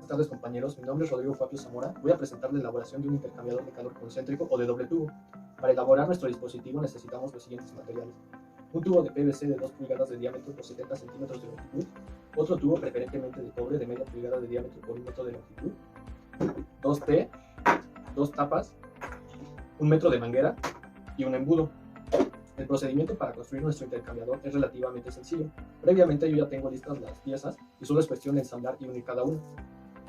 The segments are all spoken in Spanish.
Buenas tardes, compañeros. Mi nombre es Rodrigo Fabio Zamora. Voy a presentar la elaboración de un intercambiador de calor concéntrico o de doble tubo. Para elaborar nuestro dispositivo necesitamos los siguientes materiales: un tubo de PVC de 2 pulgadas de diámetro por 70 centímetros de longitud, otro tubo preferentemente de cobre de media pulgada de diámetro por 1 metro de longitud, 2T, 2 tapas, 1 metro de manguera y un embudo. El procedimiento para construir nuestro intercambiador es relativamente sencillo. Previamente yo ya tengo listas las piezas y solo es cuestión de ensamblar y unir cada una.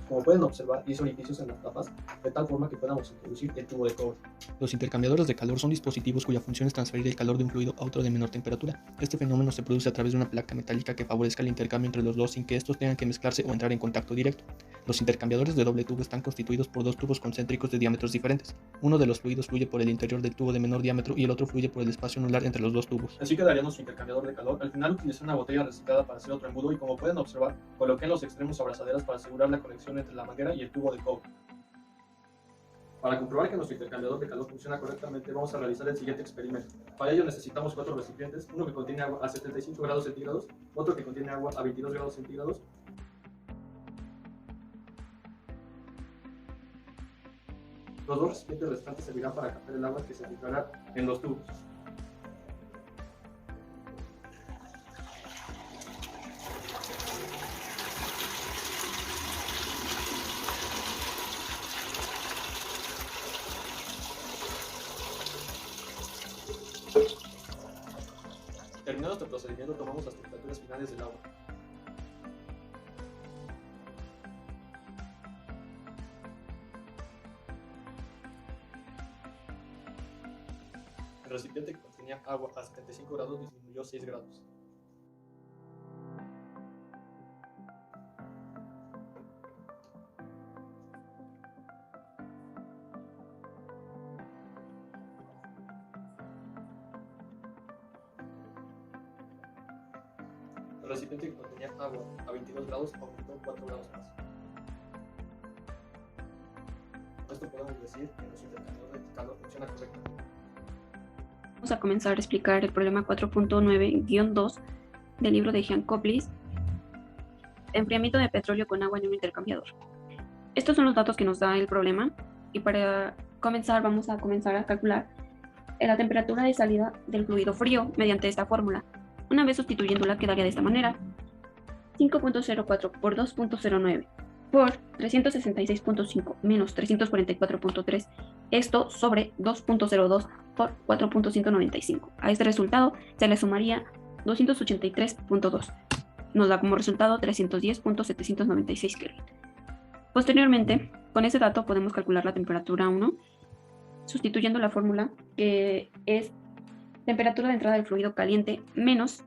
Como pueden observar, hice orificios en las tapas de tal forma que podamos introducir el tubo de cobre. Los intercambiadores de calor son dispositivos cuya función es transferir el calor de un fluido a otro de menor temperatura. Este fenómeno se produce a través de una placa metálica que favorezca el intercambio entre los dos sin que estos tengan que mezclarse o entrar en contacto directo. Los intercambiadores de doble tubo están constituidos por dos tubos concéntricos de diámetros diferentes. Uno de los fluidos fluye por el interior del tubo de menor diámetro y el otro fluye por el espacio anular entre los dos tubos. Así quedaría nuestro intercambiador de calor. Al final utilicé una botella reciclada para hacer otro embudo y, como pueden observar, coloqué en los extremos abrazaderas para asegurar la conexión entre la manguera y el tubo de cobre. Para comprobar que nuestro intercambiador de calor funciona correctamente, vamos a realizar el siguiente experimento. Para ello necesitamos 4 recipientes, uno que contiene agua a 75 grados centígrados, otro que contiene agua a 22 grados centígrados, los dos recipientes restantes servirán para captar el agua que se filtrará en los tubos. Terminado este procedimiento, tomamos las temperaturas finales del agua. El recipiente que contenía agua a 75 grados disminuyó 6 grados. El recipiente que contenía agua a 22 grados aumentó 4 grados más. Con esto podemos decir que nuestro intercambiador de calor funciona correctamente. Vamos a comenzar a explicar el problema 4.9-2 del libro de Jean Koplis, enfriamiento de petróleo con agua en un intercambiador. Estos son los datos que nos da el problema y para comenzar vamos a comenzar a calcular la temperatura de salida del fluido frío mediante esta fórmula. Una vez sustituyéndola quedaría de esta manera: 5.04 por 2.09 por 366.5 menos 344.3, esto sobre 2.02 por 4.195. A este resultado se le sumaría 283.2. Nos da como resultado 310.796 Kelvin. Posteriormente, con ese dato podemos calcular la temperatura 1, sustituyendo la fórmula que es temperatura de entrada del fluido caliente menos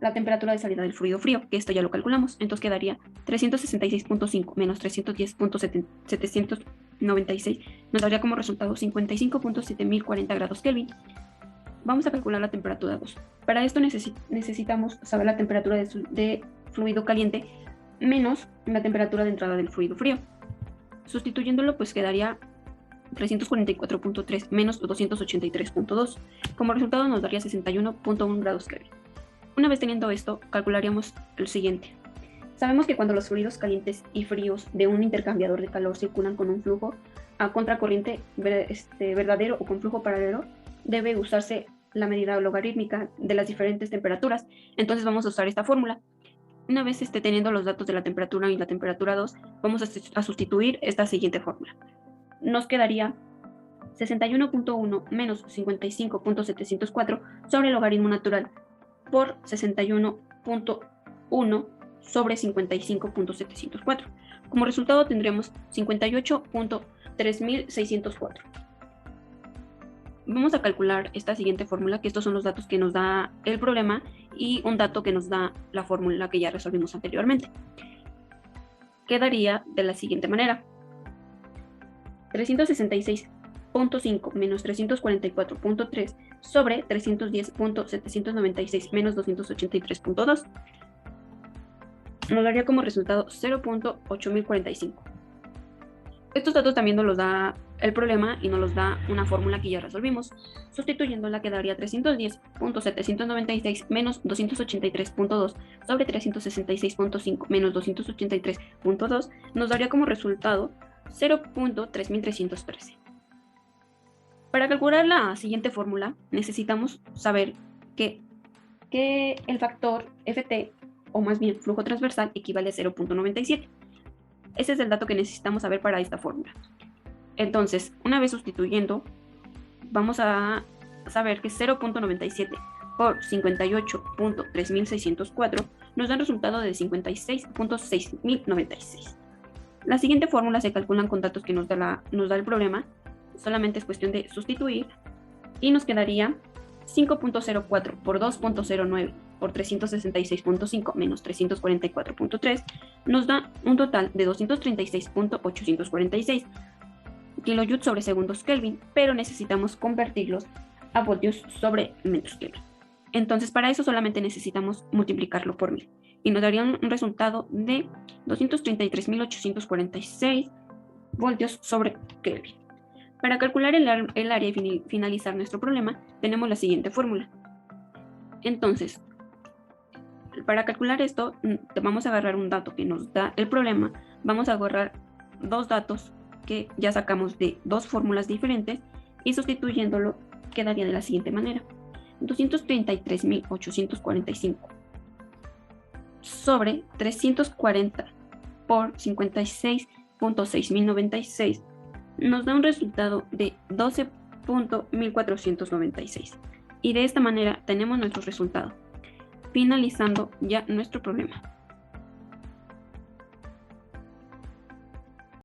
la temperatura de salida del fluido frío, que esto ya lo calculamos. Entonces quedaría 366.5 menos 310.796, nos daría como resultado 55.7040 grados Kelvin. Vamos a calcular la temperatura 2. Para esto necesitamos saber la temperatura de fluido caliente menos la temperatura de entrada del fluido frío. Sustituyéndolo, pues quedaría 344.3 menos 283.2. Como resultado nos daría 61.1 grados Kelvin. Una vez teniendo esto, calcularíamos lo siguiente. Sabemos que cuando los fluidos calientes y fríos de un intercambiador de calor circulan con un flujo a contracorriente verdadero o con flujo paralelo, debe usarse la medida logarítmica de las diferentes temperaturas. Entonces vamos a usar esta fórmula. Una vez teniendo los datos de la temperatura 1 y la temperatura 2, vamos a sustituir esta siguiente fórmula. Nos quedaría 61.1 menos 55.704 sobre el logaritmo natural por 61.1 sobre 55.704. Como resultado tendremos 58.3604. Vamos a calcular esta siguiente fórmula, que estos son los datos que nos da el problema y un dato que nos da la fórmula que ya resolvimos anteriormente. Quedaría de la siguiente manera: 366.5 menos 344.3 sobre 310.796 menos 283.2 nos daría como resultado 0.8045. Estos datos también nos los da el problema y nos da una fórmula que ya resolvimos. Sustituyéndola quedaría 310.796 menos 283.2 sobre 366.5 menos 283.2 nos daría como resultado 0.3313. Para calcular la siguiente fórmula necesitamos saber que el factor Ft, o más bien flujo transversal, equivale a 0.97. Ese es el dato que necesitamos saber para esta fórmula. Entonces, una vez sustituyendo, vamos a saber que 0.97 por 58.3604 nos da un resultado de 56.6096. La siguiente fórmula se calculan con datos que nos da el problema, solamente es cuestión de sustituir, y nos quedaría 5.04 por 2.09 por 366.5 menos 344.3 nos da un total de 236.846 kilojoules sobre segundos Kelvin, pero necesitamos convertirlos a voltios sobre metros Kelvin. Entonces, para eso solamente necesitamos multiplicarlo por 1000 y nos daría un resultado de 233.846 voltios sobre Kelvin. Para calcular el área y finalizar nuestro problema, tenemos la siguiente fórmula. Entonces, para calcular esto, vamos a agarrar un dato que nos da el problema, vamos a agarrar dos datos que ya sacamos de dos fórmulas diferentes y sustituyéndolo quedaría de la siguiente manera. 233.845 sobre 340 por 56.6096 nos da un resultado de 12.1496 y de esta manera tenemos nuestro resultado, finalizando ya nuestro problema.